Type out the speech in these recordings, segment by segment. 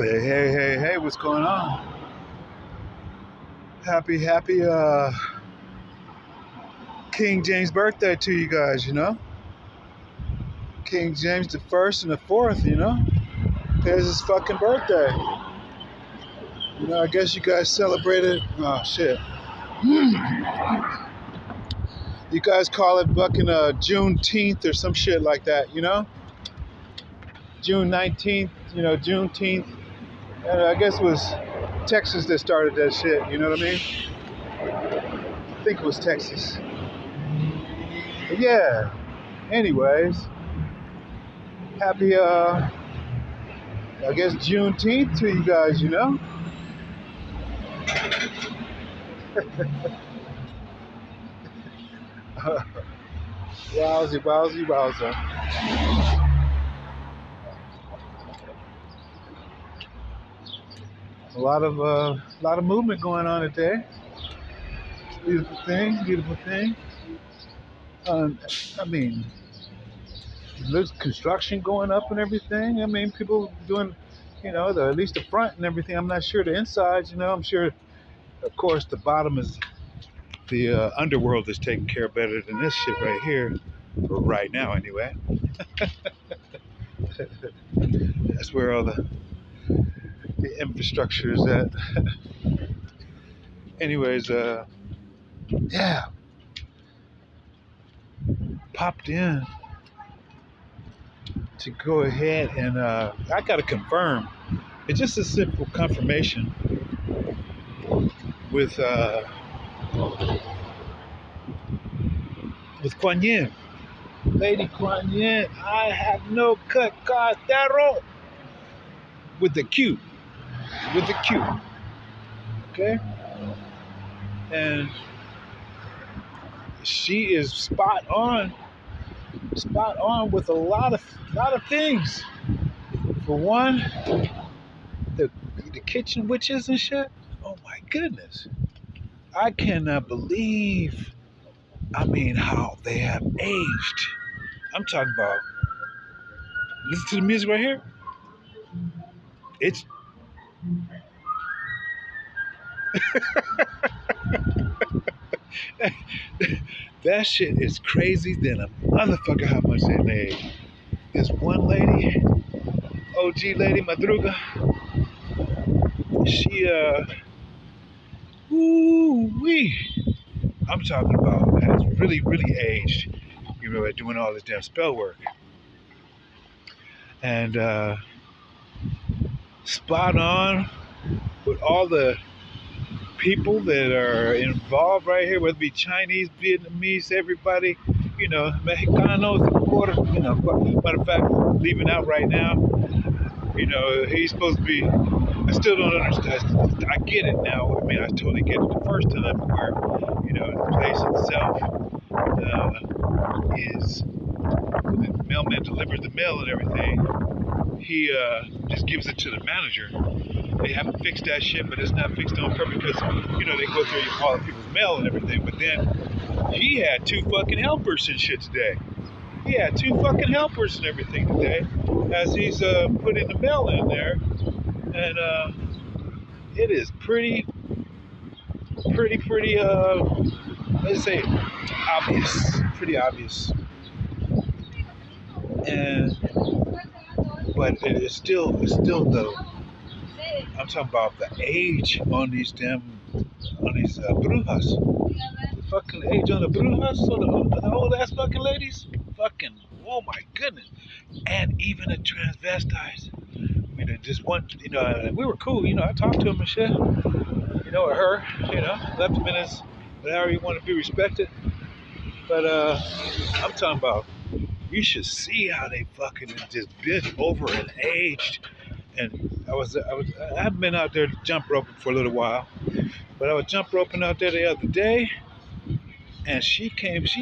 Hey, hey, hey, hey, what's going on? Happy King James birthday to you guys, King James the first and the fourth, It's his fucking birthday. I guess you guys celebrated, oh shit. You guys call it fucking Juneteenth or some shit like that, June 19th, Juneteenth. And I guess it was Texas that started that shit, you know what I mean? I think it was Texas. But yeah, anyways, happy, I guess Juneteenth to you guys, Wowzy, wowzy, wowza. A lot of movement going on today. Beautiful thing, beautiful thing. I mean, there's construction going up and everything. I mean, people doing, at least the front and everything. I'm not sure the insides, I'm sure, of course, the bottom is, the underworld is taken care of better than this shit right here, for right now anyway. That's where all the infrastructure is at. Anyways, yeah, popped in to go ahead and I gotta confirm. It's just a simple confirmation with Kuan Yin. Lady Kuan Yin, I have no cut cartero with the Q. With the Q. Okay? And she is spot on with a lot of things. For one, the kitchen witches and shit. Oh my goodness. I cannot believe how they have aged. I'm talking about, listen to the music right here. It's that shit is crazy than a motherfucker how much they made. This one lady, OG lady Madruga, she ooh-wee. I'm talking about has really, really aged, at doing all this damn spell work. And spot on with all the people that are involved right here, whether it be Chinese, Vietnamese, everybody, Mexicanos, matter of fact, leaving out right now, he's supposed to be, I still don't understand, I get it now, I totally get it the first time where, the place itself is, the mailman delivers the mail and everything, he just gives it to the manager. They haven't fixed that shit, but it's not fixed on purpose because, they go through all the people's mail and everything. But then he had two fucking helpers and shit today. He had two fucking helpers and everything today as he's putting the mail in there. And it is pretty, let's say, obvious. Pretty obvious. But it's still though. I'm talking about the age on these brujas. The fucking age on the brujas, the old ass fucking ladies. Fucking, oh my goodness. And even the transvestites. Just one, we were cool, I talked to him and shit. Or her, left him in his, whatever you want to be respected. But I'm talking about, you should see how they fucking just bent over and aged. And I haven't been out there jump roping for a little while, but I was jump roping out there the other day, and she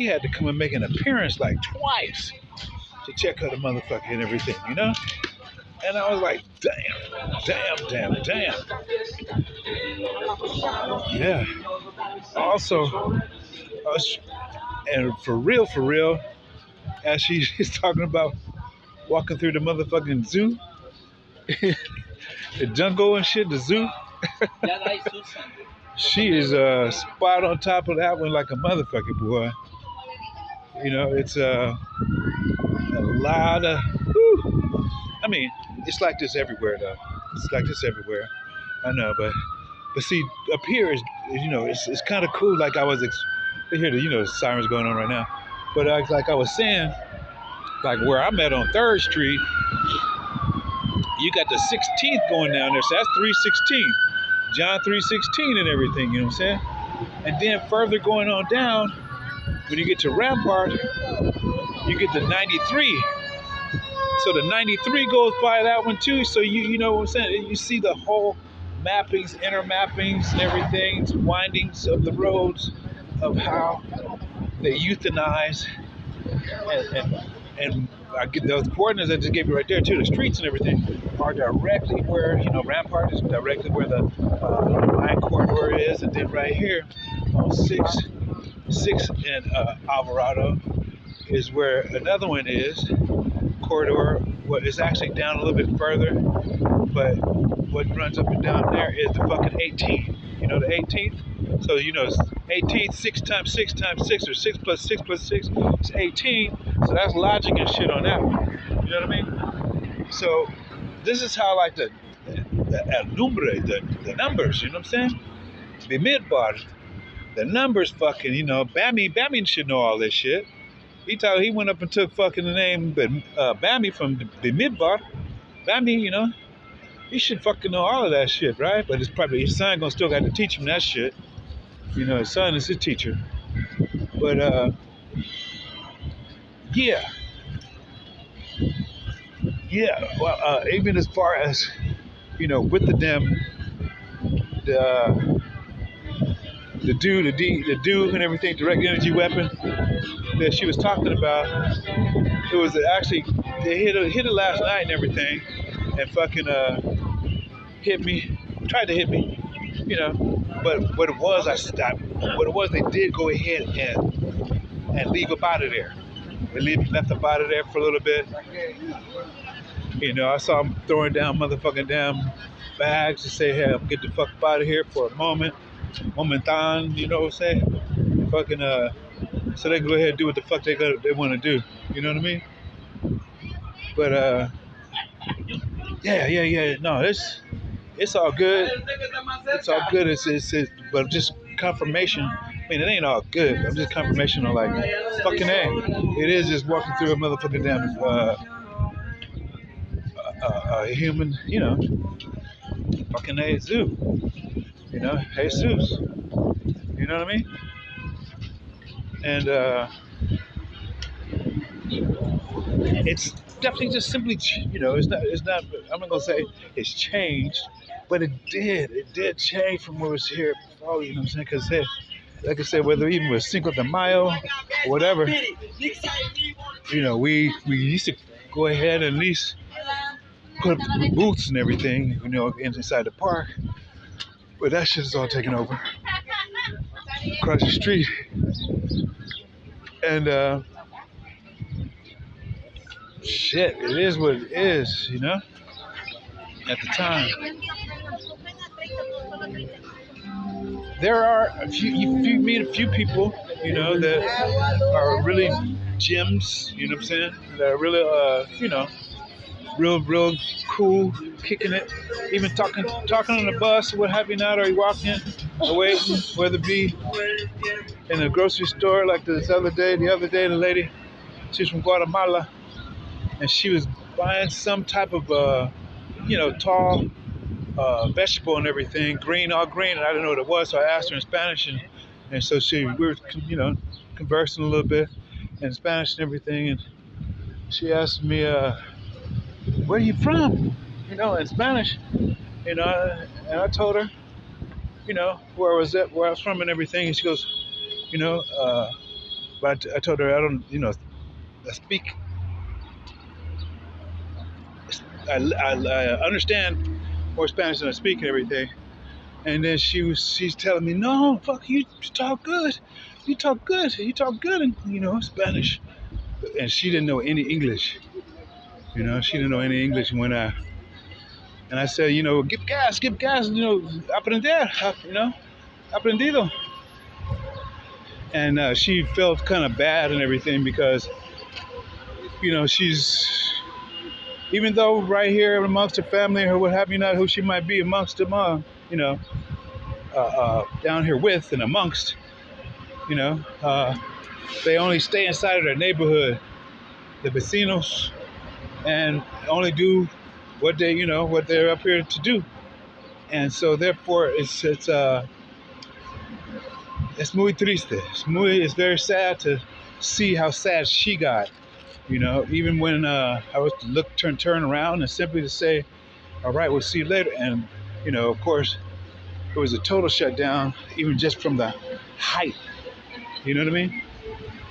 had to come and make an appearance like twice to check out the motherfucker and everything, And I was like, damn. Yeah. Also, and for real, as she's talking about walking through the motherfucking zoo, the jungle and shit, the zoo. She is spot on top of that one like a motherfucker, boy. You know, it's a lot of. Whew. I mean, it's like this everywhere, though. It's like this everywhere. I know, but see, up here is you know, it's kind of cool. Like I was, they hear the the sirens going on right now. But like I was saying, like where I'm at on Third Street, you got the 16th going down there, so that's 316, John 316 and everything. You know what I'm saying? And then further going on down, when you get to Rampart, you get the 93. So the 93 goes by that one too. So you know what I'm saying? You see the whole mappings, inner mappings, and everything, windings of the roads, of how they euthanize and I get those coordinates I just gave you right there too. The streets and everything are directly where Rampart is directly where the line corridor is, and then right here on six and Alvarado is where another one is corridor. What is actually down a little bit further, but what runs up and down there is the fucking 18th. You know the 18th. So it's 18th, 6 times 6 times 6, or 6 plus 6 plus 6 is 18. So that's logic and shit on that one. You know what I mean? So this is how like the number, the numbers. You know what I'm saying? The midbar, the numbers, fucking. Bammy should know all this shit. He went up and took fucking the name, but Bammy from the midbar. Bammy, he should fucking know all of that shit, right? But it's probably his son gonna still got to teach him that shit. His son is his teacher. But yeah. Well, even as far as with the dude and everything, direct energy weapon that she was talking about. It was actually they hit it last night and everything, and fucking tried to hit me, But what it was, I stopped. What it was, they did go ahead and leave up out of there. They left up out of there for a little bit. I saw them throwing down motherfucking damn bags to say, hey, I'm get the fuck up out of here for a momentan, you know what I'm saying? Fucking so they can go ahead and do what the fuck they want to do. You know what I mean? But yeah. No, it's all good. It's all good. It's but just confirmation. I mean, it ain't all good. I'm just confirmation on like fucking A. It is just walking through a motherfucking damn human, fucking A zoo. Jesus. You know what I mean? And it's definitely just simply, it's not. I'm not gonna say it's changed, but it did change from what was here before. You know what I'm saying? Because like I said, whether even with Cinco de Mayo or whatever, we used to go ahead and at least put up the booths and everything, inside the park. But that shit is all taken over across the street, and shit, it is what it is, at the time. There are you meet a few people, that are really gems, you know what I'm saying? That are really, real cool, kicking it. Even talking on the bus or what have you not, or you walking or waiting, whether it be in a grocery store like the other day, the lady, she's from Guatemala, and she was buying some type of, tall vegetable and everything, all green, and I didn't know what it was, so I asked her in Spanish, and so we were, conversing a little bit in Spanish and everything, and she asked me, where are you from? In Spanish, and I told her, where I was from and everything, and she goes, but I told her I don't, I speak. I understand more Spanish than I speak and everything. And then she's telling me, no, fuck, you talk good. You talk good in, Spanish. And she didn't know any English. She didn't know any English when And I said, give gas, aprendido. And she felt kind of bad and everything because, she's, even though right here amongst her family or what have you not, who she might be amongst them, down here with and amongst, you know, uh, they only stay inside of their neighborhood, the vecinos, and only do what they're up here to do. And so therefore it's muy triste. It's very sad to see how sad she got. Even when I was to turn around and simply to say, all right, we'll see you later. And, of course, it was a total shutdown, even just from the height. You know what I mean?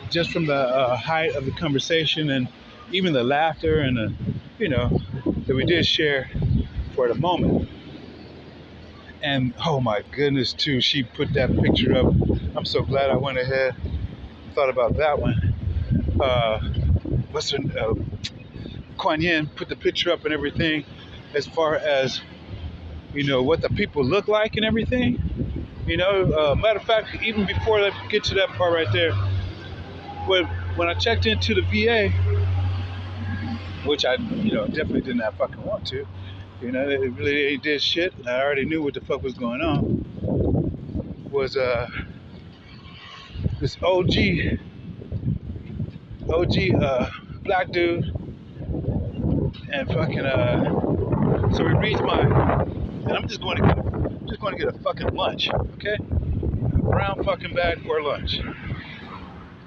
Just from the height of the conversation and even the laughter and that we did share for the moment. And oh my goodness, too, she put that picture up. I'm so glad I went ahead and thought about that one. What's her? Kuan Yin put the picture up and everything, as far as what the people look like and everything. Matter of fact, even before I get to that part right there, when I checked into the VA, which I definitely did not fucking want to, it really ain't did shit, and I already knew what the fuck was going on. Was this OG black dude, and fucking so he reads and I'm just going to get a fucking lunch, okay? A brown fucking bag for lunch.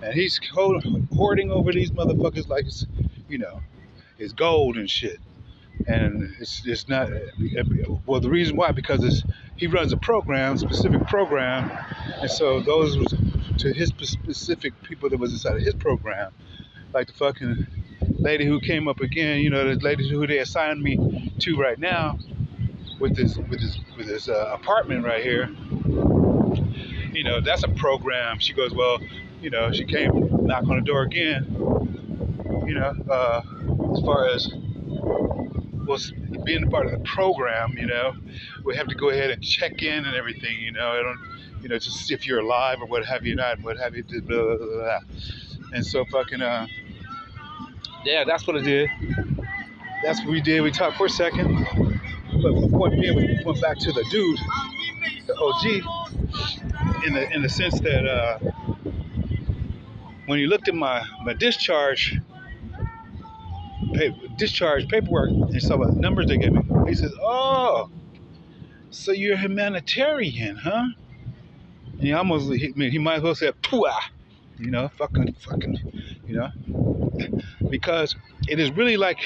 And he's hoarding over these motherfuckers like it's gold and shit. And it's not, well, the reason why, because he runs a specific program, and so those was to his specific people that was inside of his program, like the fucking lady who came up again, the lady who they assigned me to right now with this apartment right here. That's a program. She goes, well, she came knock on the door again. As far as being a part of the program, we have to go ahead and check in and everything. I don't, just see if you're alive or what have you not, what have you, blah, blah, blah, blah. And so fucking, yeah, that's what I did. That's what we did. We talked for a second, but the point being, we went back to the dude, the OG, in the sense that when you looked at my discharge paperwork and saw what numbers they gave me, he says, "Oh, so you're a humanitarian, huh?" And he might as well say, "Pooah," fucking, because it is really like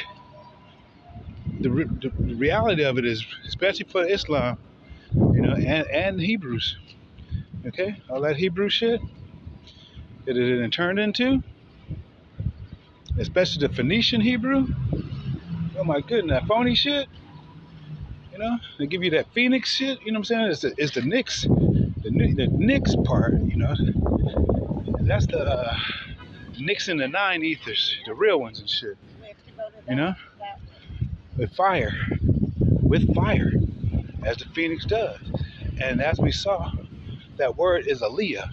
the reality of it is, especially for Islam, and Hebrews, okay, all that Hebrew shit that it turned into, especially the Phoenician Hebrew. Oh my goodness, that phony shit. They give you that Phoenix shit. You know what I'm saying? It's the Knicks, the Knicks part. That's the Knicks and the nine ethers, the real ones and shit. With fire, as the Phoenix does. And as we saw, that word is Aliyah.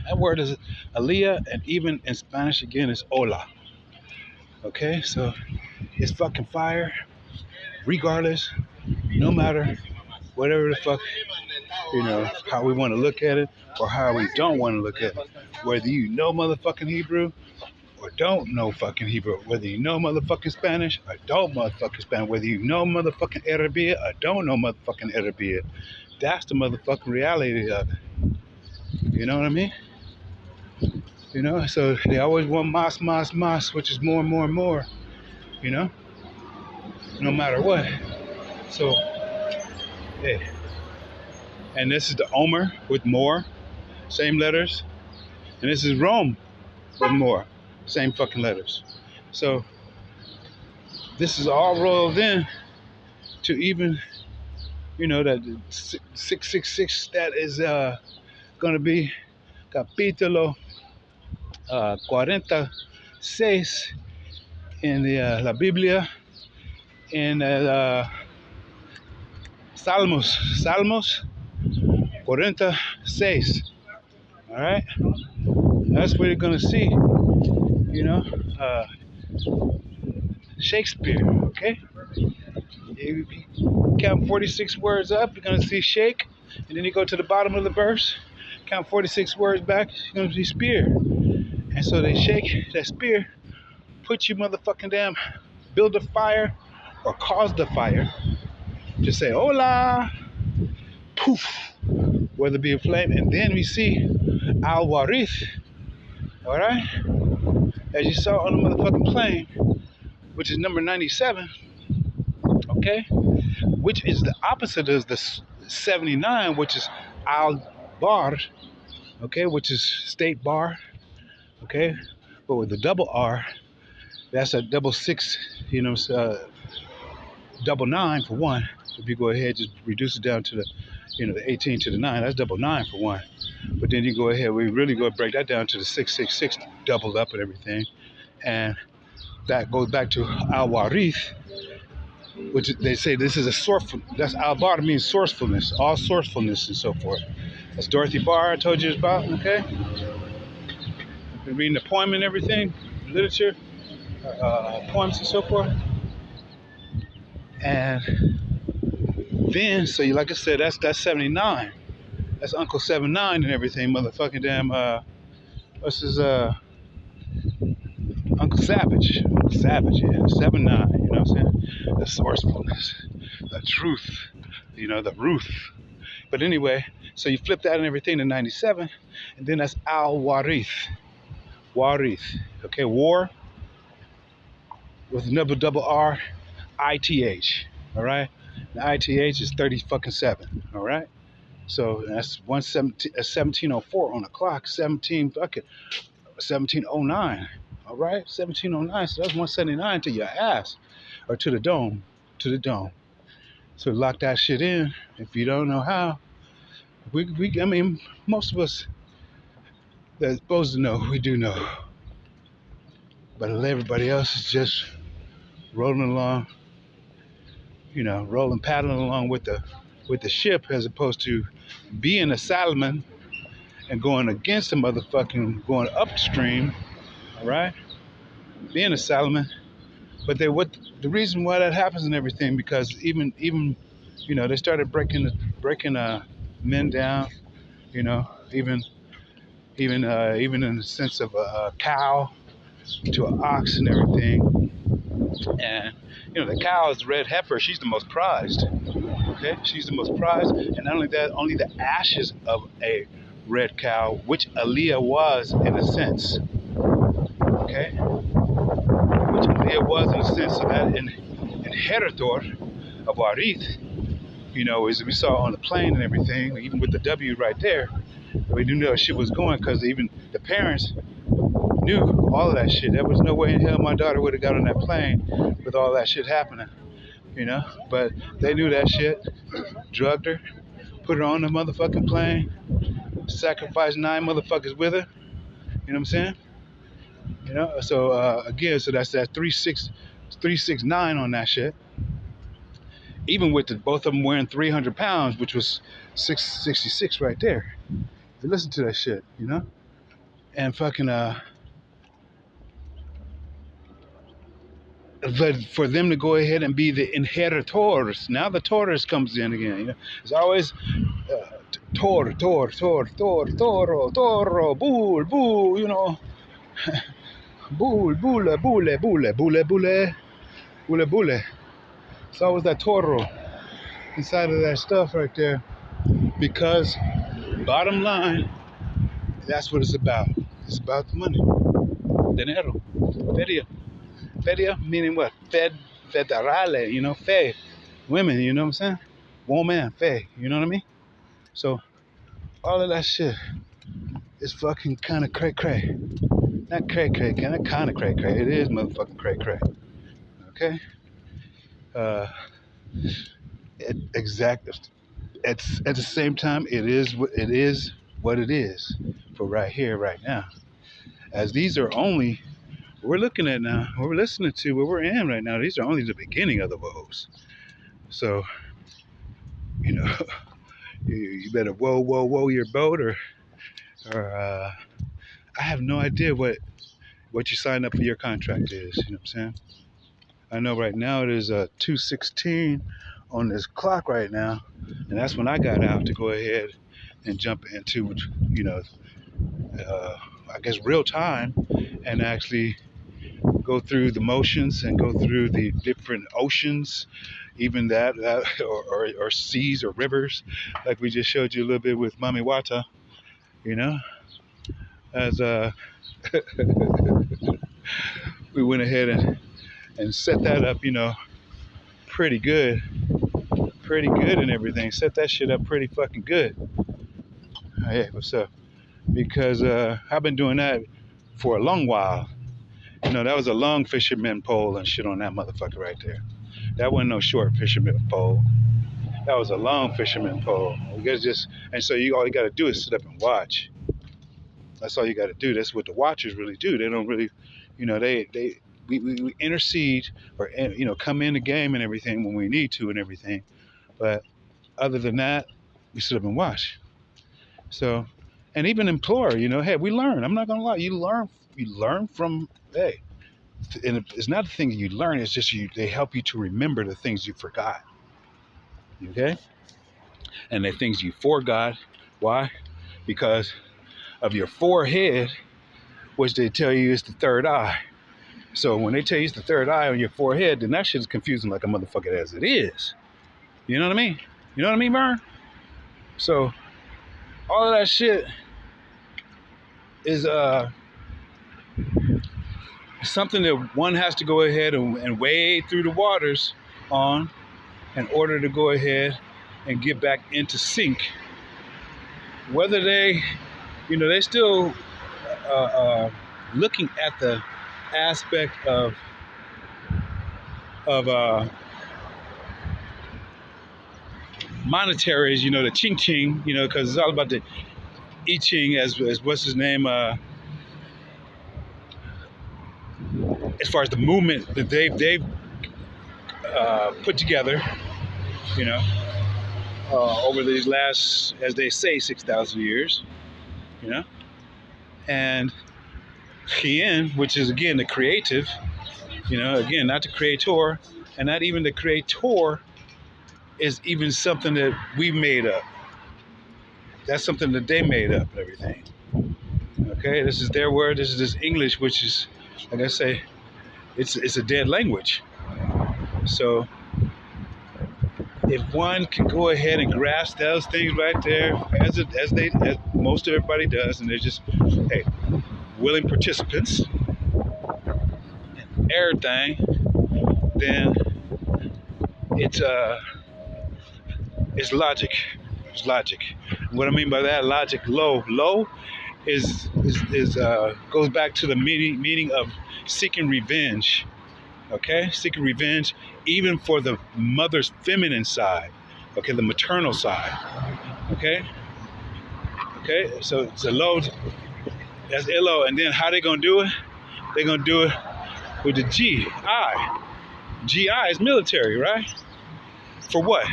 That word is Aliyah, and even in Spanish again, it's Hola. Okay, so it's fucking fire, regardless, no matter whatever the fuck, how we want to look at it or how we don't want to look at it. Whether you know motherfucking Hebrew or don't know fucking Hebrew, whether you know motherfucking Spanish or don't motherfucking Spanish, whether you know motherfucking Arabic or don't know motherfucking Arabic, that's the motherfucking reality of it. You know what I mean? So they always want mas, which is more and more and more, no matter what. So, hey. And this is the Omer with more, same letters. And this is Rome with more, same fucking letters. So, this is all rolled in to even, that 666, that is going to be capítulo 46 in the La Biblia, in Salmos 46. All right, that's where you're gonna see, you know, uh, Shakespeare. Okay, you count 46 words up, you're gonna see shake, and then you go to the bottom of the verse, count 46 words back, you're gonna see spear. And so they shake that spear, put you motherfucking damn, build a fire or cause the fire. Just say hola, poof, whether it be a flame, and then we see Al Warith, all right, as you saw on the motherfucking plane, which is number 97, okay, which is the opposite of the 79, which is Al Bar, okay, which is state bar, okay, but with the double R, that's a double six, double nine for one. If you go ahead, just reduce it down to the 18 to the 9, that's double nine for one. But then you go ahead, we really go break that down to the 666 doubled up and everything. And that goes back to Al Warith, which they say this is a sourceful, that's Al Bar means sourcefulness, all sourcefulness and so forth. That's Dorothy Barr I told you about, okay? Been reading the poem and everything, literature, poems and so forth. And then, so you, like I said, that's 79. That's Uncle 79 and everything, motherfucking damn, what's his, Uncle Savage. Uncle Savage, yeah, 79, you know what I'm saying? The sourcefulness, the truth, the Ruth. But anyway, so you flip that and everything to 97, and then that's Al Warith. Warith, okay, war with double R, ITH, all right? The ITH is 30 fucking 7, all right? So that's 1704 on the clock, 1709, all right? 1709, so that's 179 to your ass, or to the dome, So lock that shit in. If you don't know how, I mean, most of us that are supposed to know, we do know. But everybody else is just rolling along, paddling along with the ship, as opposed to being a salmon and going against the motherfucking, going upstream, all right? Being a salmon. But the reason why that happens and everything, because even they started breaking men down, even in the sense of a cow to an ox and everything. And the cow is the red heifer. She's the most prized. Okay, she's the most prized. And not only that, only the ashes of a red cow, which Aaliyah was in a sense. Okay, which Aaliyah was in a sense. So that inheritor of Warith, as we saw on the plane and everything, even with the W right there, we knew that shit was going, because even the parents knew all of that shit. There was no way in hell my daughter would have got on that plane with all that shit happening, But they knew that shit, drugged her, put her on the motherfucking plane, sacrificed 9 motherfuckers with her. You know what I'm saying? So again, so that's that 369 on that shit. Even with both of them wearing 300 pounds, which was 666 right there. If you listen to that shit, and fucking but for them to go ahead and be the inheritors, now the Taurus comes in again. It's always Toro, bull, bull, bull. It's always that Toro inside of that stuff right there, because bottom line, that's what it's about. It's about the money. Dinero. Feria meaning what? Federale, fe. Women, you know what I'm saying? Woman, fe, you know what I mean? So, all of that shit is fucking kind of cray-cray. Not cray-cray, kind of cray-cray. It is motherfucking cray-cray. Okay? At the same time, it is what it is for right here, right now. As these are only we're looking at now, what we're listening to, where we're in right now, these are only the beginning of the woes. So, you know, you better whoa your boat, or I have no idea what you signed up for your contract is. You know what I'm saying? I know right now it is 2:16 on this clock right now, and that's when I got out to go ahead and jump into, you know, I guess real time, and actually go through the motions and go through the different oceans, even that or seas or rivers, like we just showed you a little bit with Mami Wata, you know, as we went ahead and set that up, you know, pretty good and everything. Set that shit up pretty fucking good. Hey, what's up? Because I've been doing that for a long while. You know, that was a long fisherman pole and shit on that motherfucker right there. That wasn't no short fisherman pole. That was a long fisherman pole. You guys just, and so all you got to do is sit up and watch. That's all you got to do. That's what the watchers really do. They don't really, you know, we intercede or, you know, come in the game and everything when we need to and everything. But other than that, we sit up and watch. So, and even implore, you know, hey, we learn. I'm not gonna lie, you learn from, hey, and it's not the thing you learn. It's just they help you to remember the things you forgot. Okay, and the things you forgot. Why? Because of your forehead, which they tell you is the third eye. So when they tell you it's the third eye on your forehead, then that shit is confusing like a motherfucker as it is. You know what I mean? You know what I mean, Vern? So all of that shit is something that one has to go ahead and wade through the waters on in order to go ahead and get back into sync. Whether they, you know, they still looking at the aspect of monetaries, you know, the ching ching, you know, because it's all about the I Ching, as what's his name, as far as the movement that they've put together, you know, over these last, as they say, 6,000 years, you know, and Hien, which is again the creative, you know, again not the creator, and not even the creator is even something that we made up. That's something that they made up and everything. Okay, this is their word. This is this English, which is, like I say, it's a dead language. So if one can go ahead and grasp those things right there, as most everybody does, and they're just, hey, willing participants in everything, then it's logic. It's logic. What I mean by that, logic, low is goes back to the meaning of seeking revenge. Okay, seeking revenge, even for the mother's feminine side. Okay, the maternal side. Okay. So it's a low. That's LO, and then how they gonna do it? They gonna do it with the GI. GI is military, right? For what?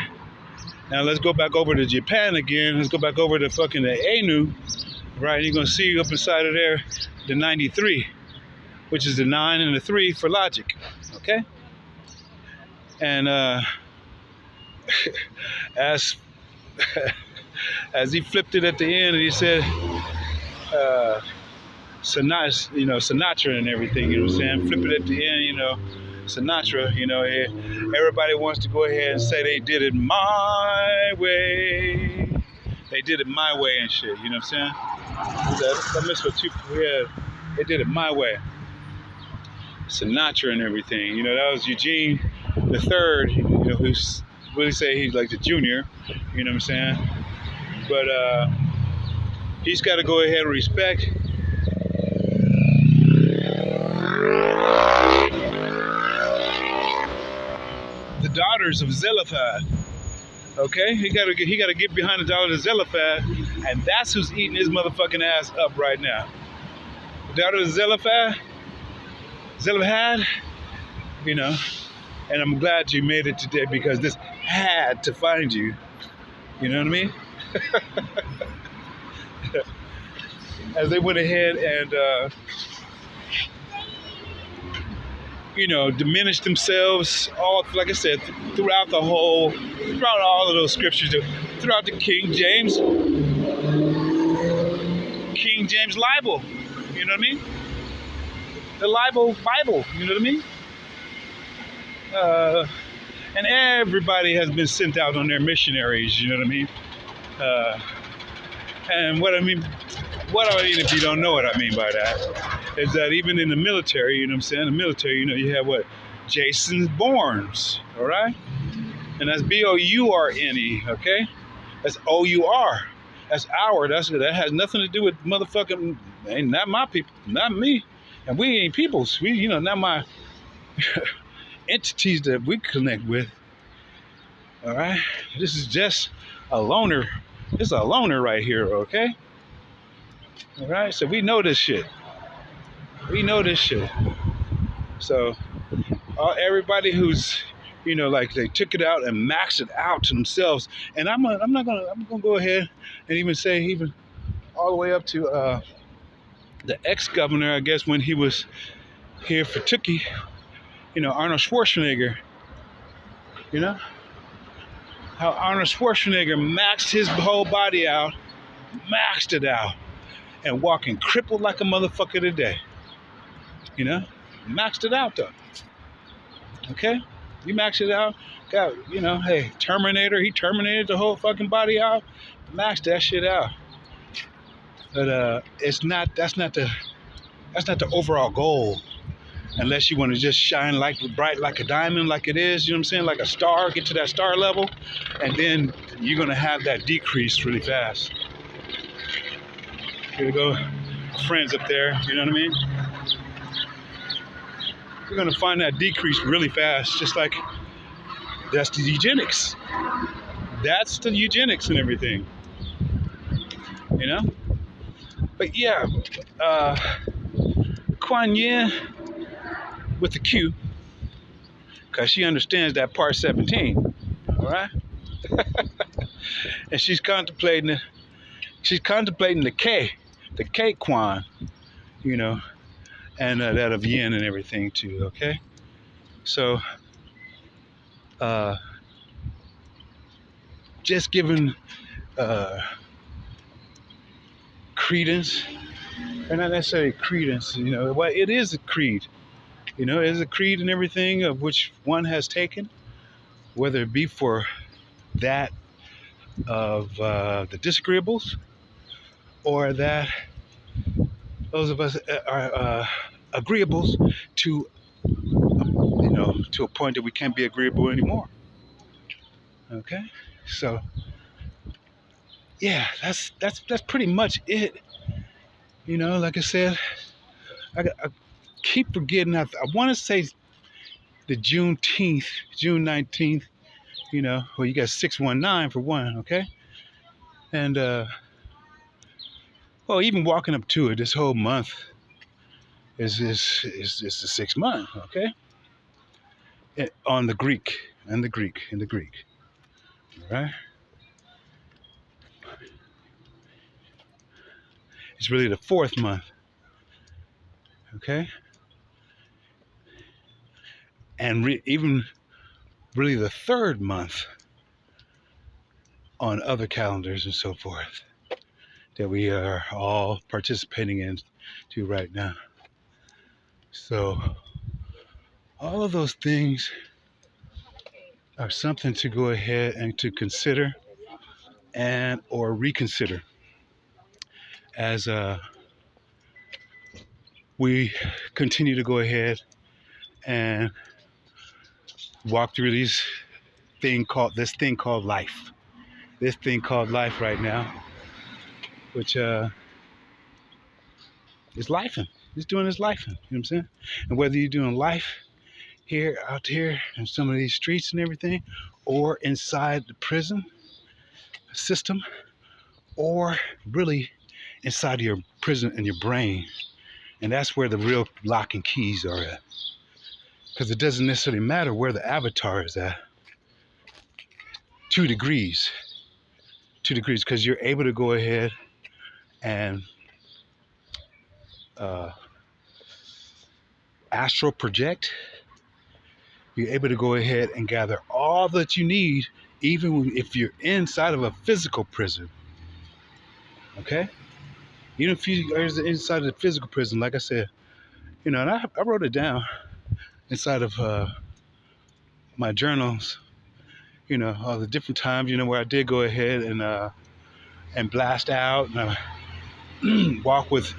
Now let's go back over to Japan again. Let's go back over to fucking the ANU, right? You're gonna see up inside of there the 93, which is the 9 and the 3 for logic, okay? And as he flipped it at the end, and he said, Sinatra and everything, you know what I'm saying? Flip it at the end, you know, Sinatra, you know, everybody wants to go ahead and say they did it my way. They did it my way and shit, you know what I'm saying? I miss what they did it my way. Sinatra and everything, you know, that was Eugene the Third, you know, who's really say he's like the junior, you know what I'm saying? But he's got to go ahead and respect the daughters of Zelophehad. Okay, he got to get behind the daughters of Zelophehad, and that's who's eating his motherfucking ass up right now. The daughters of Zelophehad, Zilla had, you know, and I'm glad you made it today because this had to find you. You know what I mean? As they went ahead and, diminished themselves, all, like I said, throughout all of those scriptures, throughout the King James Bible. You know what I mean? The Bible. You know what I mean? And everybody has been sent out on their missionaries. You know what I mean? And what I mean, if you don't know what I mean by that, is that even in the military, you know what I'm saying? The military, you have what? Jason Bournes, all right? And that's Bourne, okay? That's OUR. That's our. That has nothing to do with motherfucking, ain't not my people, not me. And we ain't peoples. We, not my entities that we connect with. All right? This is just a loner. This is a loner right here, okay? All right? So we know this shit. So everybody who's, like they took it out and maxed it out to themselves. And I'm gonna go ahead and even say all the way up to the ex-governor, I guess, when he was here for Tookie, Arnold Schwarzenegger, how Arnold Schwarzenegger maxed his whole body out, maxed it out, and walking crippled like a motherfucker today. Maxed it out though. Okay? You maxed it out, got, hey, Terminator, he terminated the whole fucking body out, maxed that shit out. But that's not the overall goal. Unless you want to just shine bright like a diamond, like it is, you know what I'm saying? Like a star, get to that star level, and then you're gonna have that decrease really fast. Here we go, friends up there, you know what I mean? You're gonna find that decrease really fast, just like that's the eugenics. That's the eugenics and everything, But yeah, Kuan Yin with the Q, because she understands that part 17, all right? And she's contemplating the K Quan, and that of Yin and everything too, okay? So, just giving credence, or not necessarily credence, well, it is a creed. It is a creed and everything of which one has taken, whether it be for that of the disagreeables, or that those of us are agreeables to, to a point that we can't be agreeable anymore. Okay, so yeah, that's pretty much it. Like I said, I keep forgetting. I want to say the June 19th. Well, you got 619 for one, okay? And well, even walking up to it, this whole month is the 6th month, okay? On the Greek, in the Greek, all right? It's really the 4th month, okay? And even really the 3rd month on other calendars and so forth that we are all participating in to right now. So all of those things are something to go ahead and to consider and or reconsider as we continue to go ahead and walk through this thing called life. This thing called life right now, which is lifing. It's doing its lifing. You know what I'm saying? And whether you're doing life here, out here, in some of these streets and everything, or inside the prison system, or really inside of your prison and your brain And that's where the real lock and keys are at. Because it doesn't necessarily matter where the avatar is at. 2 degrees. 2 degrees, because you're able to go ahead and astral project. You're able to go ahead and gather all that you need, even if you're inside of a physical prison. Okay? Even if you're inside of the physical prison, like I said, and I wrote it down inside of my journals, all the different times, where I did go ahead and blast out and walk with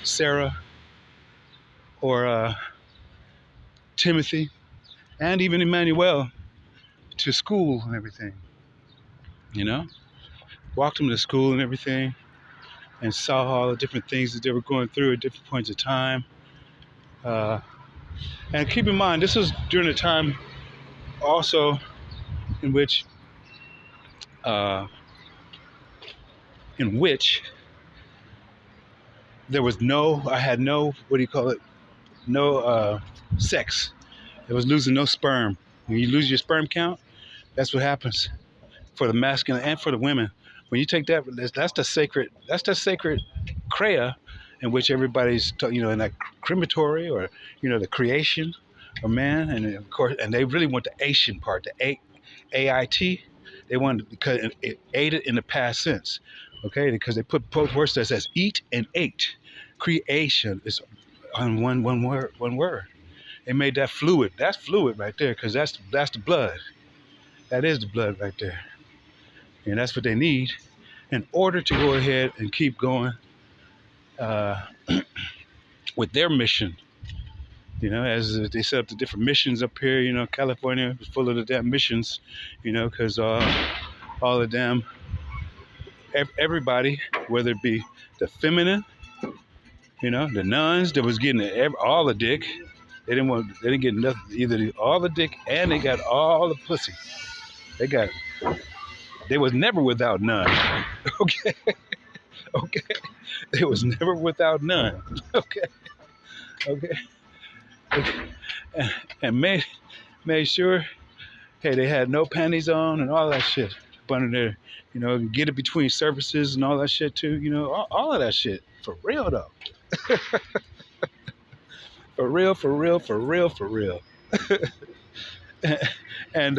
Sarah or Timothy and even Emmanuel to school and everything. Walked them to school and everything and saw all the different things that they were going through at different points of time. And keep in mind, this was during a time also in which there was I had no, no sex. It was losing no sperm. When you lose your sperm count, that's what happens for the masculine and for the women. When you take that, that's the sacred Kreia, in which everybody's, in that crematory or, the creation of man. And of course, and they really want the Asian part, the AIT. They wanted, because it aided in the past sense, okay? Because they put both words that says eat and ate. Creation is on one word. They made that fluid. That's fluid right there, because that's the blood. That is the blood right there. And that's what they need in order to go ahead and keep going with their mission. As they set up the different missions up here, California is full of the damn missions, because all the damn, everybody, whether it be the feminine, the nuns that was getting all the dick, they didn't get nothing, either all the dick and they got all the pussy. They was never without none. Okay. They was never without none. Okay. And made sure, hey, they had no panties on and all that shit up under there. Get it between services and all that shit too. All of that shit. For real though. For real. And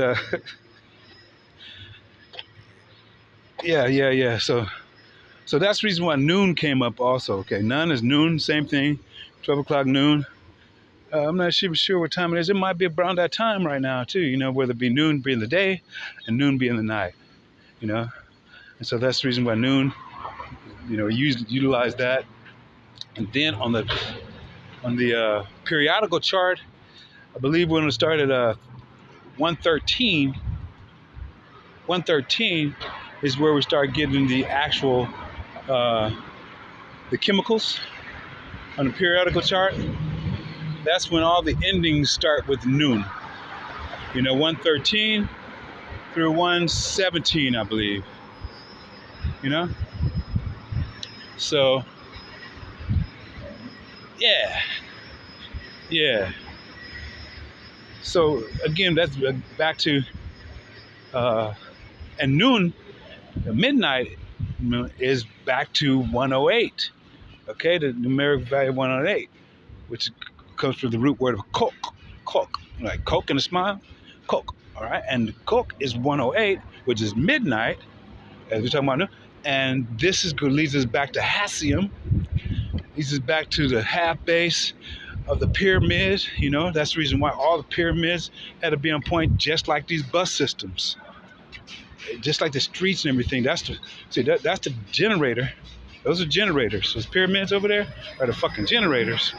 yeah. So that's the reason why noon came up also. Okay, none is noon, same thing. 12 o'clock noon. I'm not sure what time it is. It might be around that time right now too. Whether it be noon being the day and noon being the night. And so that's the reason why noon. Utilize that. And then on the periodical chart, I believe we're going to start at 113. 113 is where we start getting the actual the chemicals on the periodical chart. That's when all the endings start with noon. 113 through 117, I believe. So yeah. So again, that's back to and noon, midnight is back to 108. Okay, the numeric value 108, which comes from the root word of coke, like coke and a smile, coke. All right, and coke is 108, which is midnight, as we're talking about now. And this leads us back to Hassium. Leads us back to the half base of the pyramid. That's the reason why all the pyramids had to be on point, just like these bus systems, just like the streets and everything. That's the generator. Those are generators. Those pyramids over there are the fucking generators.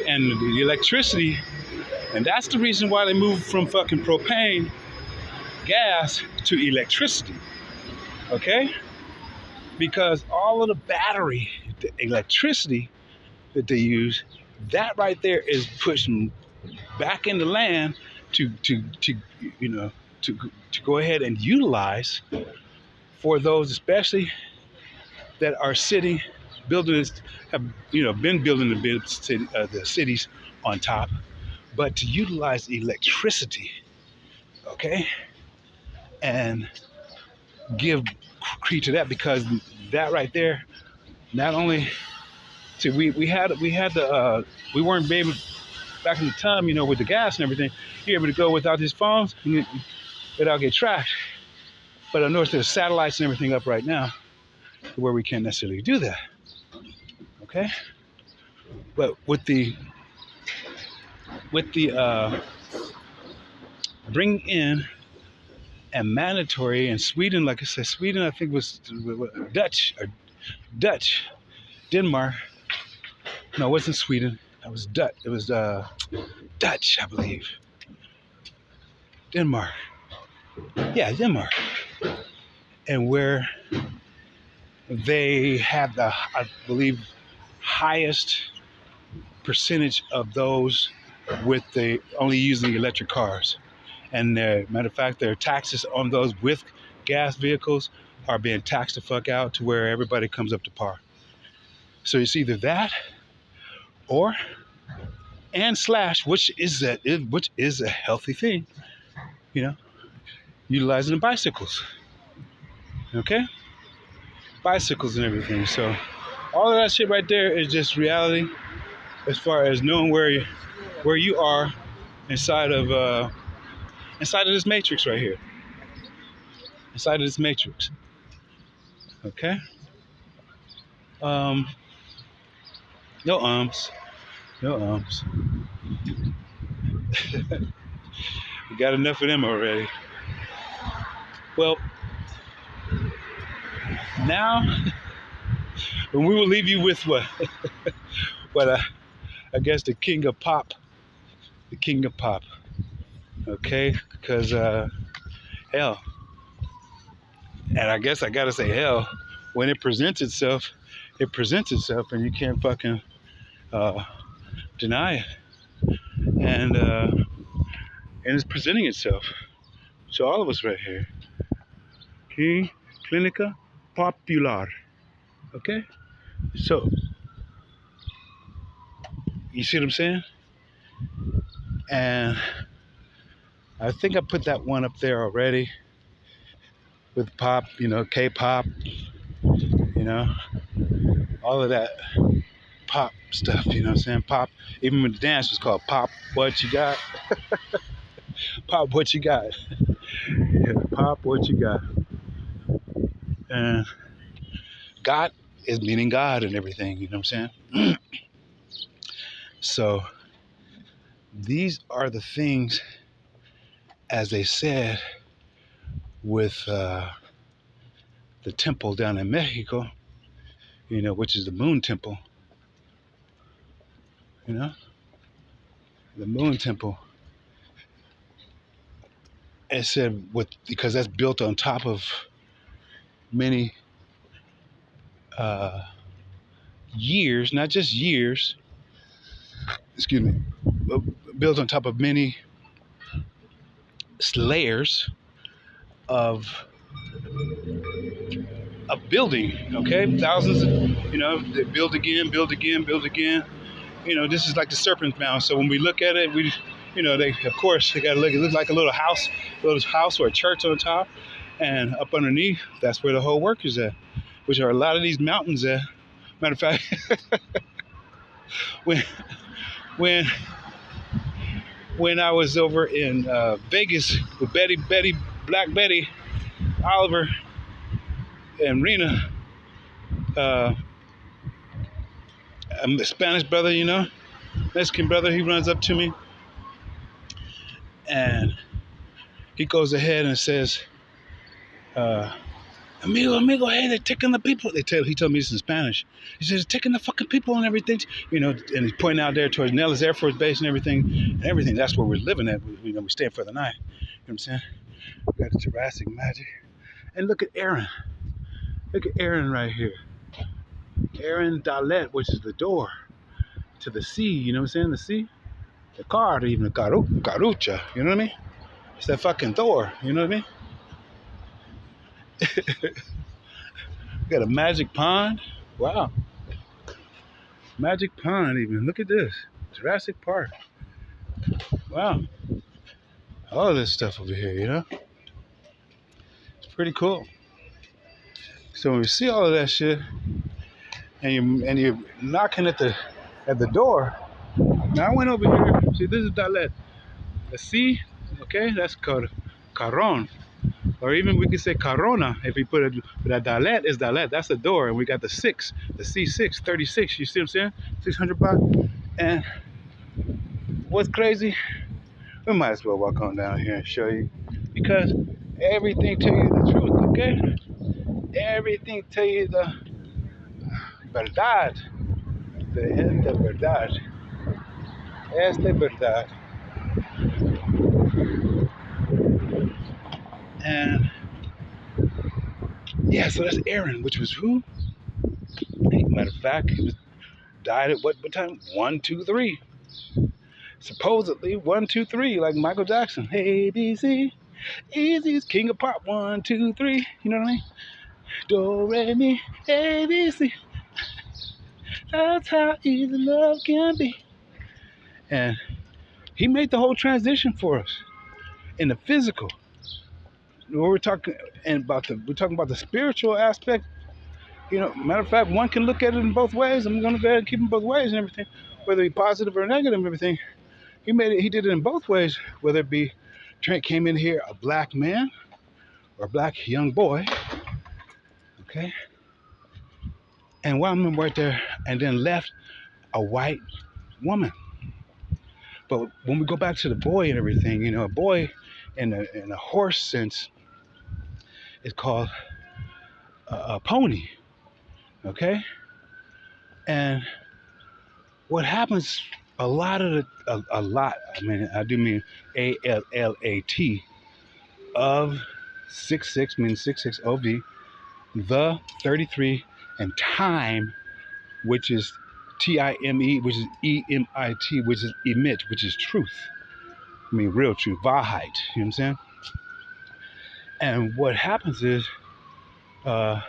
And the electricity, and that's the reason why they moved from fucking propane gas to electricity. Okay? Because all of the battery, the electricity that they use, that right there is pushing back in the land to go ahead and utilize for those especially that are sitting buildings have been building the cities on top, but to utilize electricity, okay, and give credit to that, because that right there, not only see we had the we weren't able back in the time, with the gas and everything, you're able to go without these phones and without get tracked. But I notice there's satellites and everything up right now where we can't necessarily do that. Okay, but with the bringing in and mandatory in Sweden, like I said, Sweden I think was Dutch, Denmark. No, it wasn't Sweden. It was Dutch. It was Dutch, I believe. Denmark. Yeah, Denmark. And where they have the, I believe, highest percentage of those with the only using electric cars. And matter of fact, their taxes on those with gas vehicles are being taxed the fuck out to where everybody comes up to par. So it's either that or which is a healthy thing, utilizing the bicycles. Okay? Bicycles and everything. So all of that shit right there is just reality as far as knowing where you are inside of this matrix right here. Inside of this matrix. Okay? No arms. We got enough of them already. Well, now, when we will leave you with what I guess the king of pop, okay? Because hell, and I guess I gotta say hell, when it presents itself, and you can't fucking deny it, and it's presenting itself to all of us right here. King Clinica Popular. Okay? So, you see what I'm saying? And I think I put that one up there already with pop, K-pop, all of that pop stuff, you know what I'm saying? Pop, even when the dance was called Pop What You Got. Pop What You Got. Yeah, pop what you got. And God is meaning God and everything, you know what I'm saying? So these are the things, as they said, with the temple down in Mexico, which is the moon temple. The moon temple. It said because that's built on top of many years, not just years, but built on top of many layers of building, okay? Thousands of, they build again. This is like the serpent's mound. So when we look at it, they got to look, it looks like a little house or a church on top. And up underneath, that's where the whole work is at, which are a lot of these mountains at. Matter of fact, when I was over in Vegas with Black Betty, Oliver, and Rena, I'm a Spanish brother, Mexican brother, he runs up to me and he goes ahead and says, amigo, hey, they're taking the people. He told me this in Spanish. He says, taking the fucking people and everything, and he's pointing out there towards Nellis Air Force Base and everything. That's where we're living at. We staying for the night. You know what I'm saying? We got the Jurassic magic. And look at Aaron. Look at Aaron right here. Aaron Dalet, which is the door to the sea. You know what I'm saying? The sea. The car, even the carucha. You know what I mean? It's that fucking door. You know what I mean? Got a magic pond. Wow. Magic Pond even. Look at this. Jurassic Park. Wow. All of this stuff over here, you know? It's pretty cool. So when we see all of that shit and you're knocking at the door. Now I went over here. See, this is Dalet. The C, okay, that's called Caron. Or even we could say Corona if we put it, but that Dalet is Dalet. That's the door. And we got the 6, the C6, 36. You see what I'm saying? 600 baht. And what's crazy? We might as well walk on down here and show you. Because everything tell you the truth, okay? Everything tell you the verdad. The verdad. Es de verdad. And yeah, so that's Aaron, which was who? Matter of fact, he died at what time? 1, 2, 3. Supposedly 1, 2, 3, like Michael Jackson. A B C, Easy's King of Pop. 1, 2, 3. You know what I mean? Do re mi A B C. That's how easy love can be. And he made the whole transition for us in the physical. We're talking about the spiritual aspect. You know, matter of fact, one can look at it in both ways. I'm gonna go ahead and keep them both ways and everything, whether it be positive or negative and everything. He did it in both ways, whether it be Trent came in here a black man or a black young boy, okay, and wound him right there, and then left a white woman. But when we go back to the boy and everything, you know, a boy in a horse sense is called a pony, okay, and what happens a lot, I mean, I do mean ALLAT of 66 means 66 OV, the 33, and time, which is TIME, which is EMIT, which is emit, which is truth. I mean, real truth, Wahrheit, you know what I'm saying? And what happens is, and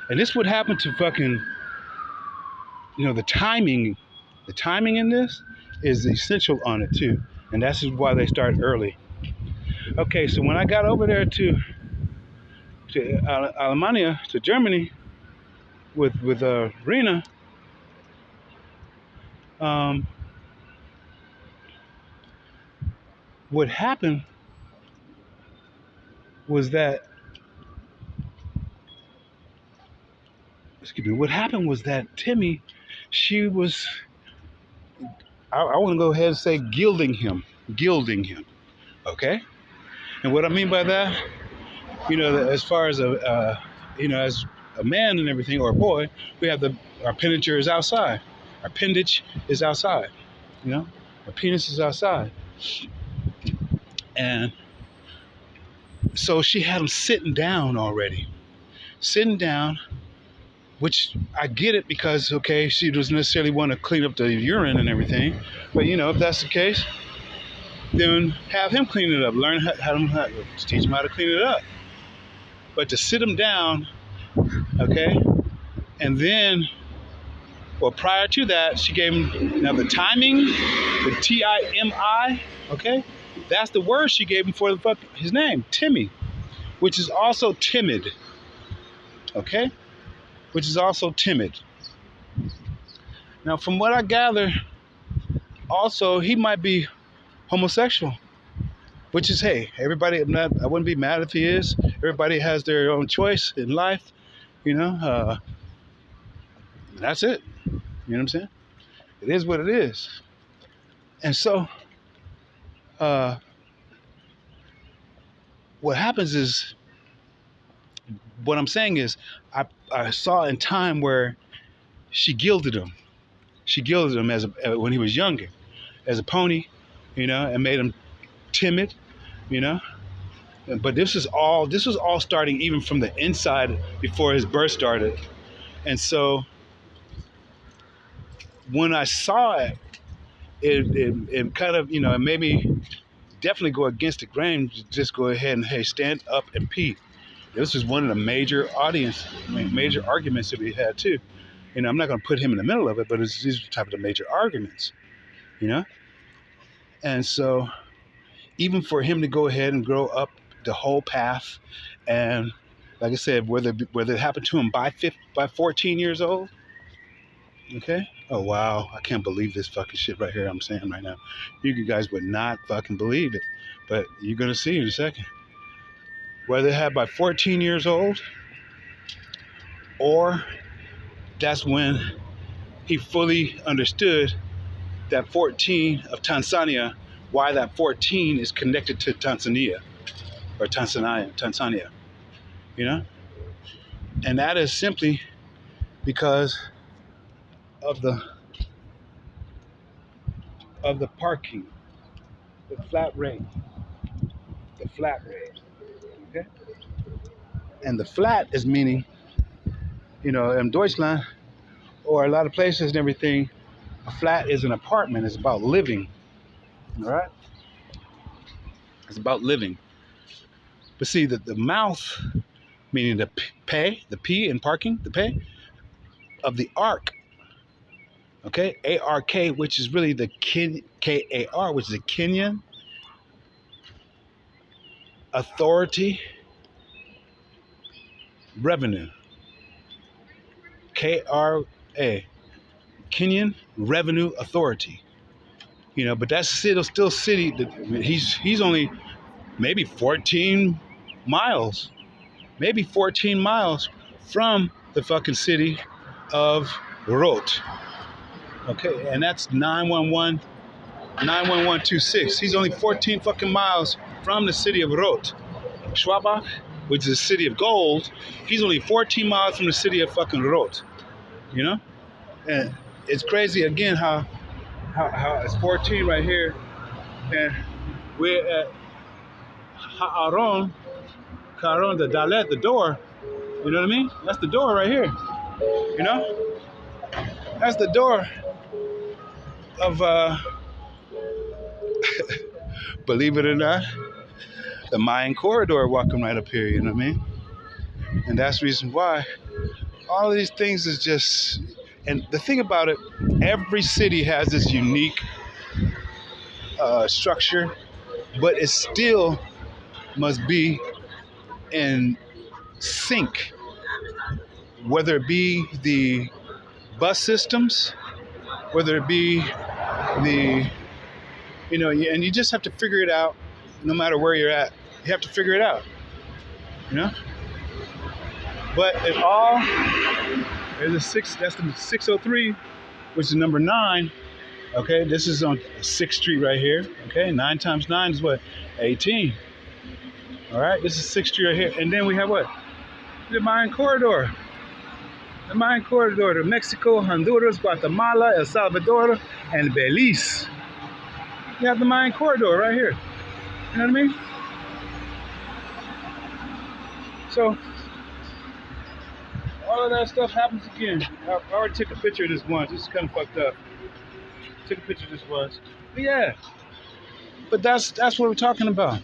this would happen to fucking, you know, the timing in this is essential on it too. And that's why they start early. Okay, so when I got over there to Alemania, to Germany, with Rena, what happened was that, Timmy, she was, I want to go ahead and say gilding him, okay? And what I mean by that, you know, as far as you know, as a man and everything, or a boy, we have our appendage is outside. Our appendage is outside, you know? Our penis is outside. And so she had him sitting down already. Sitting down, which I get it because, okay, she doesn't necessarily want to clean up the urine and everything. But, you know, if that's the case, then have him clean it up. Learn how to teach him how to clean it up. But to sit him down, okay, and then, well, prior to that, she gave him, now the timing, the TIMI, okay, that's the word she gave him for his name, Timmy, which is also timid, okay, which is also timid. Now, from what I gather, also, he might be homosexual, which is, hey, everybody, I wouldn't be mad if he is. Everybody has their own choice in life, you know, that's it. You know what I'm saying? It is what it is. And so, what happens is, what I'm saying is, I saw in time where she gilded him. She gilded him when he was younger, as a pony, you know, and made him timid, you know. But this was all starting even from the inside before his birth started. And so when I saw it, it kind of, you know, it made me definitely go against the grain. Just go ahead and, hey, stand up and pee. This was one of the major arguments that we had too, I'm not going to put him in the middle of it, but these are the type of the major arguments, you know. And so, even for him to go ahead and grow up the whole path, and like I said, whether it happened to him by 14 years old, okay. Oh wow, I can't believe this fucking shit right here. I'm saying right now, you guys would not fucking believe it, but you're gonna see in a second. Whether it had by 14 years old, or that's when he fully understood that 14 of Tanzania, why that 14 is connected to Tanzania or Tanzania, you know? And that is simply because of the parking, the flat rate, okay? And the flat is meaning, in Deutschland or a lot of places and everything, a flat is an apartment. It's about living, all right? It's about living. But see, the mouth, meaning the P in parking, the pay, of the arc, okay, ARK, which is really the KAR, which is the Kenyan Authority Revenue. KRA, Kenyan Revenue Authority. But that's still city. He's only maybe 14 miles, from the fucking city of Roth. Okay, and that's 91126. He's only 14 fucking miles from the city of Roth. Schwabach, which is the city of gold, he's only 14 miles from the city of fucking Roth. And it's crazy again how it's 14 right here, and we're at Ha'aron, the Dalet, the door. You know what I mean? That's the door right here. That's the door of, believe it or not, the Mayan corridor walking right up here. You know what I mean? And that's the reason why all of these things is just. And the thing about it, every city has this unique structure, but it still must be in sync, whether it be the bus systems, whether it be the, and you just have to figure it out no matter where you're at. You have to figure it out, But it all, there's that's the 603, which is number 9. Okay, this is on 6th Street right here. Okay, 9 times 9 is what? 18. All right, this is 6th Street right here. And then we have what? The Mayan corridor. The Mayan corridor to Mexico, Honduras, Guatemala, El Salvador, and Belize. You have the Mayan corridor right here. You know what I mean? So, all of that stuff happens again. I already took a picture of this once. This is kind of fucked up. Took a picture of this once. But yeah. But that's what we're talking about.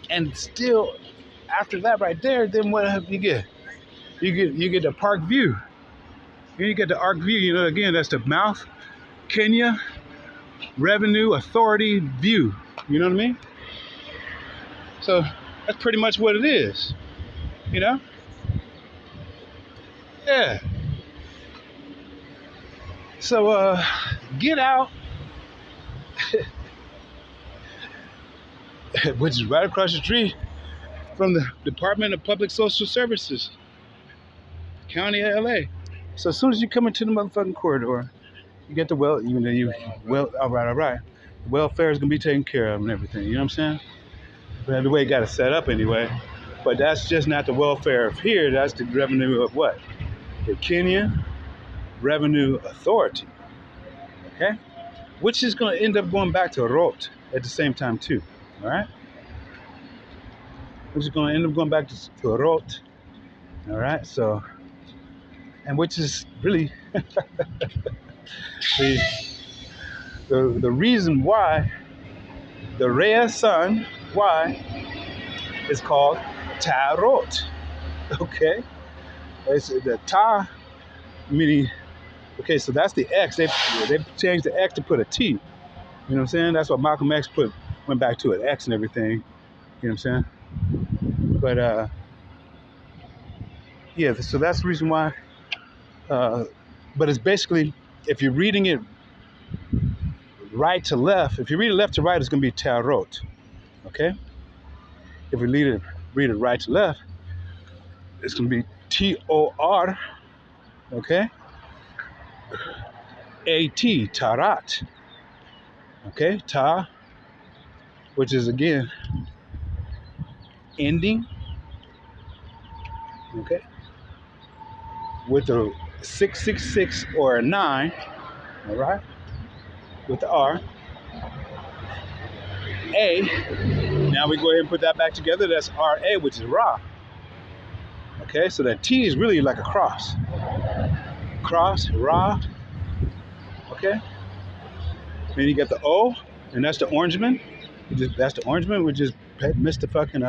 And still, after that right there, then what you get? You get the park view. Then you get the arc view. Again, that's the mouth, Kenya Revenue Authority view. You know what I mean? So that's pretty much what it is. Yeah. So get out, which is right across the street from the Department of Public Social Services, County of LA. So as soon as you come into the motherfucking corridor, you get the all right. The welfare is gonna be taken care of and everything. You know what I'm saying? But the way it got it set up anyway. But that's just not the welfare of here. That's the revenue of what? The Kenya Revenue Authority. Okay? Which is going to end up going back to Roth at the same time too. All right? Which is going to end up going back to Roth. All right? So, and which is really the reason why the Rhea sun, why is called Tarot. Okay? It's the Ta meaning, okay, so that's the X. They changed the X to put a T. You know what I'm saying? That's what Malcolm X went back to an X and everything. You know what I'm saying? But yeah, so that's the reason why. But it's basically, if you're reading it right to left, if you read it left to right, it's going to be tarot. Okay? If we read it right to left, it's going to be Tor. Okay? At, tarat. Okay? Ta, which is again ending. Okay? With a 666 or a 9. All right? With the R. A. Now we go ahead and put that back together. That's RA, which is Ra. Okay? So that T is really like a cross. Cross, Ra. Okay? Then you got the O, and that's the orangeman. That's the orangeman. We just missed the fucking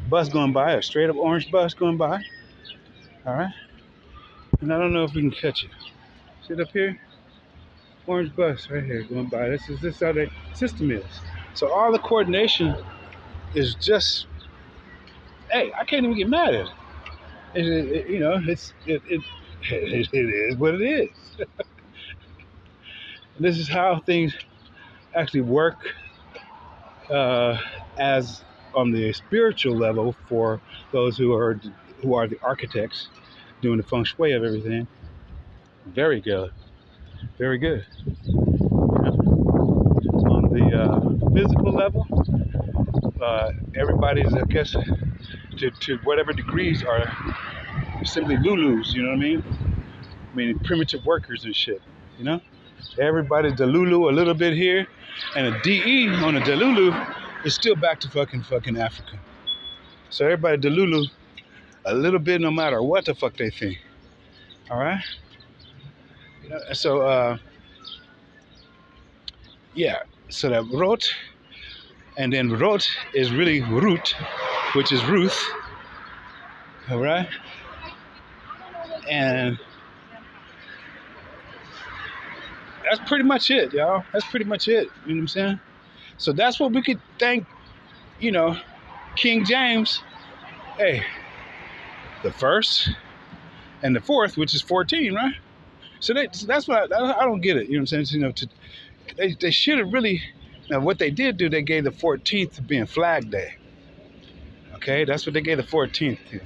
bus going by, a straight up orange bus going by. All right? And I don't know if we can catch it. See it up here? Orange bus right here going by. This is how the system is. So all the coordination is just, hey, I can't even get mad at it. You know, it is what it is. This is how things actually work as on the spiritual level for those who are the architects doing the feng shui of everything. Very good. Very good. On the physical level, everybody's, I guess, to whatever degrees are simply Lulus, you know what I mean? I mean, primitive workers and shit, you know? Everybody's Delulu a little bit here, and a DE on a Delulu is still back to fucking Africa. So everybody Delulu a little bit no matter what the fuck they think. All right? You know, so, yeah, so that Rot, and then Rot is really Root, which is Ruth. All right? And that's pretty much it, y'all. That's pretty much it. You know what I'm saying? So that's what we could thank, you know, King James. Hey, the first and the fourth, which is 14, right? So that's what I don't get it. You know what I'm saying? You know, they should have really. Now what they did do, they gave the 14th to being Flag Day. Okay, that's what they gave the 14th to.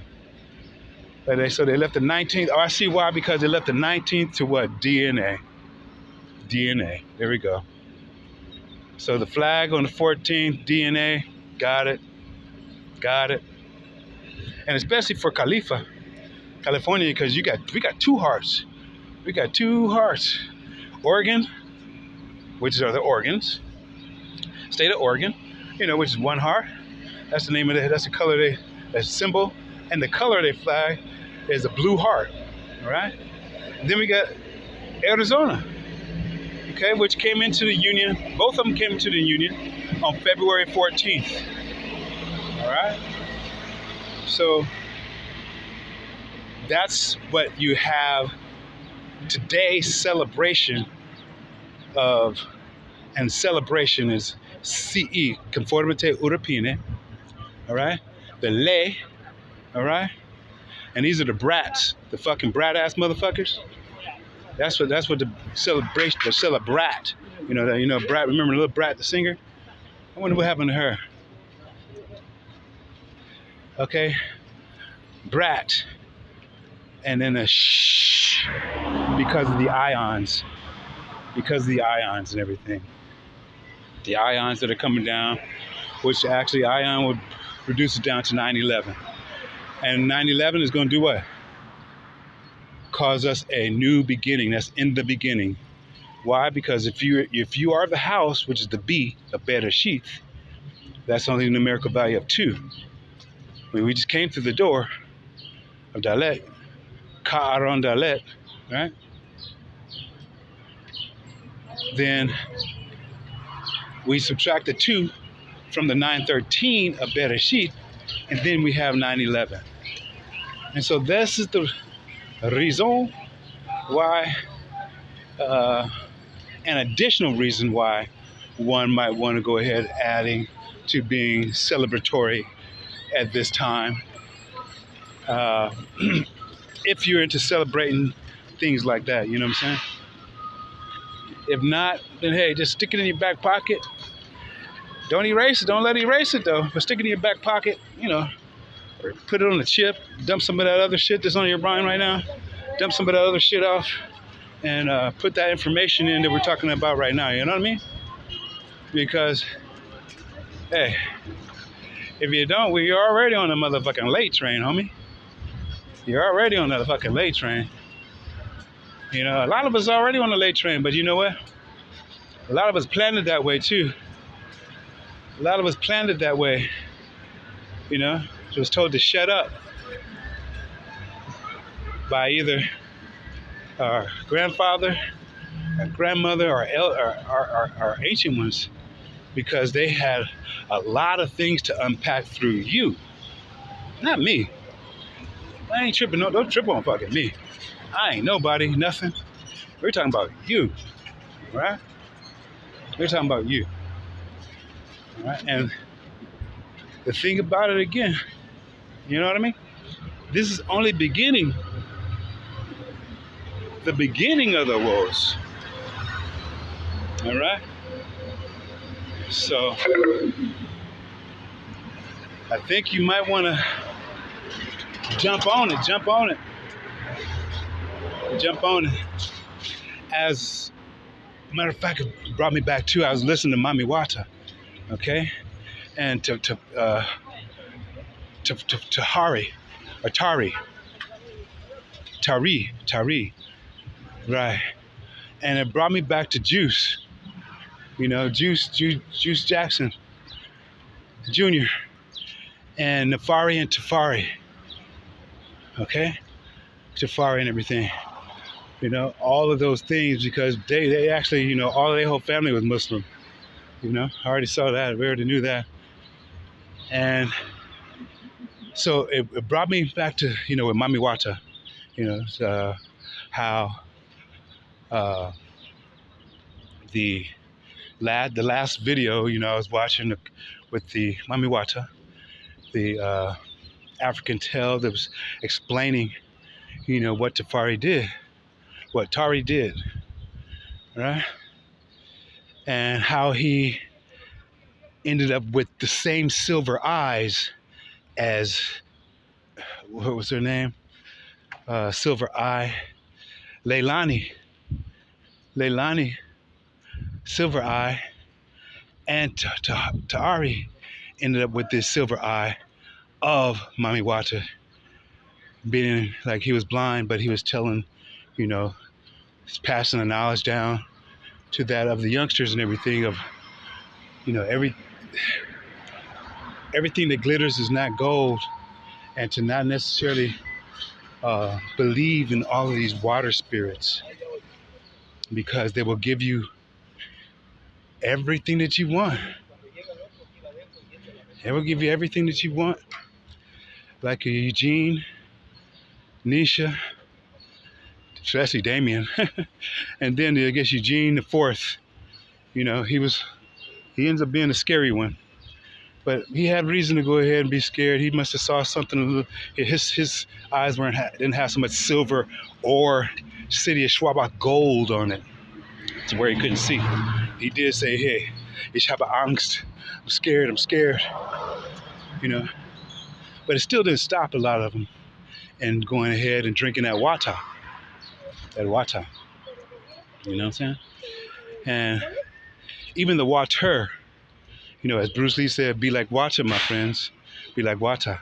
But so they left the 19th. Oh, I see why. Because they left the 19th to what? DNA. There we go. So the flag on the 14th, DNA. Got it. And especially for California, because we got two hearts. Oregon, which are the organs. State of Oregon, you know, which is one heart. That's the name of that's the color that's symbol. And the color of their flag is a blue heart. All right. Then we got Arizona. Okay, which came into the Union. Both of them came into the Union on February 14th. All right. So that's what you have today's celebration of, and celebration is CE, Conformité Européenne. All right. The ley. All right. And these are the brats, the fucking brat ass motherfuckers. That's what the celebration, the celebrat. You know, Brat. Remember Little Brat, the singer? I wonder what happened to her. Okay, Brat, and then a shh because of the ions, and everything. The ions that are coming down, which actually ion would reduce it down to 9/11, and 9/11 is going to do what? Cause us a new beginning. That's in the beginning. Why? Because if you are the house, which is the B, a bed or sheath, that's only a numerical value of 2. When we just came through the door of Dalet, Ka'aron Dalet, right? Then we subtract the 2 from the 913 of bed or sheath, and then we have 9/11. And so this is the raison why, an additional reason why one might want to go ahead adding to being celebratory at this time. Uh, if you're into celebrating things like that, you know what I'm saying? If not, then hey, just stick it in your back pocket. Don't erase it. Don't let it erase it though. But stick it in your back pocket. You know, put it on the chip. Dump some of that other shit that's on your brain right now. Dump some of that other shit off, and put that information in that we're talking about right now. You know what I mean? Because hey, if you don't, well, you're already on the motherfucking late train, homie. You're already on the fucking late train. You know, a lot of us are already on the late train, but you know what? A lot of us planned it that way too. A lot of us planned it that way. You know, was told to shut up by either our grandfather, our grandmother, or our ancient ones, because they had a lot of things to unpack through you, not me. I ain't tripping. No, don't trip on fucking me. I ain't nobody, nothing. We're talking about you, right? We're talking about you, right? And the thing about it again, you know what I mean? This is only the beginning of the woes. All right? So I think you might want to jump on it. As a matter of fact, it brought me back to, I was listening to Mami Wata, okay? And to Hari, or Tari, right? And it brought me back to Juice, you know, Juice Jackson Jr. and Nefari and Tafari, okay? Tafari and everything, you know, all of those things, because they actually, you know, all their whole family was Muslim, you know. I already saw that, we already knew that. And so it brought me back to, you know, with Mami Wata, you know, how the last video, you know, I was watching with the Mami Wata, the African tale that was explaining, you know, what Tari did, right? And how he ended up with the same silver eyes as, what was her name? Silver Eye, Leilani, Silver Eye, and Tari ended up with this silver eye of Mami Wata, being like he was blind, but he was telling, you know, passing the knowledge down to that of the youngsters and everything of, you know, everything that glitters is not gold, and to not necessarily believe in all of these water spirits, because they will give you everything that you want. They will give you everything that you want, like a Eugene, Nisha, especially Damien, and then I guess Eugene the fourth. You know, he ends up being a scary one, but he had reason to go ahead and be scared. He must have saw something. His eyes didn't have so much silver or city of Schwabach gold on it, to where he couldn't see. He did say, "Hey, ich habe Angst. I'm scared." You know, but it still didn't stop a lot of them and going ahead and drinking that wata. You know what I'm saying? And even the water, you know, as Bruce Lee said, be like water, my friends. Be like water.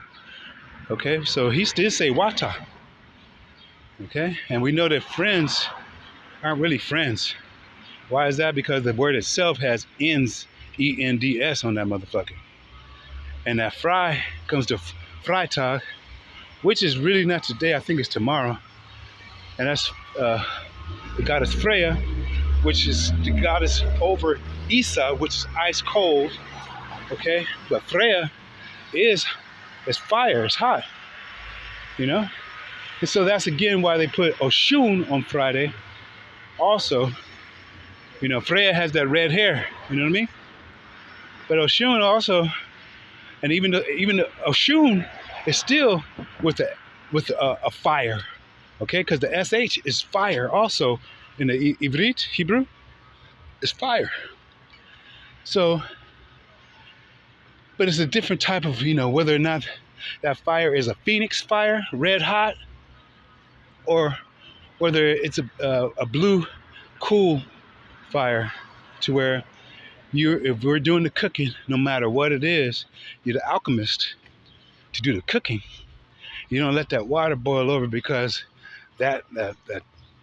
Okay, so he did say water. Okay, and we know that friends aren't really friends. Why is that? Because the word itself has ends, E-N-D-S on that motherfucker. And that fry comes to Freitag, which is really not today. I think it's tomorrow. And that's the goddess Freya, which is the goddess over Isa, which is ice cold. Okay, but Freya is fire. It's hot. You know, And so that's again why they put Oshun on Friday. Also, Freya has that red hair. You know what I mean? But Oshun also, and even the Oshun is still with a fire, okay? Because the sh is fire also in the Ivrit Hebrew is fire. So, but it's a different type of whether or not that fire is a phoenix fire, red hot, or whether it's a blue cool fire, to where if we're doing the cooking, no matter what it is, you're the alchemist to do the cooking. You don't let that water boil over, because that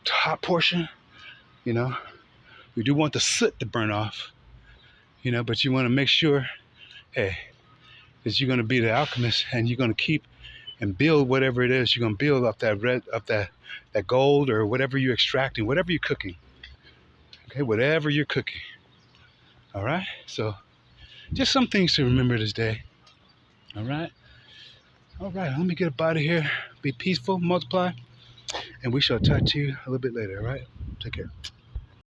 top portion, you do want the soot to burn off, but you want to make sure, hey, that you're going to be the alchemist, and you're going to keep and build whatever it is you're going to build up that gold, or whatever you're extracting, whatever you're cooking. Okay, whatever you're cooking. All right, so just some things to remember this day. All right, let me get up out of here. Be peaceful, multiply, and we shall talk to you a little bit later. All right, take care.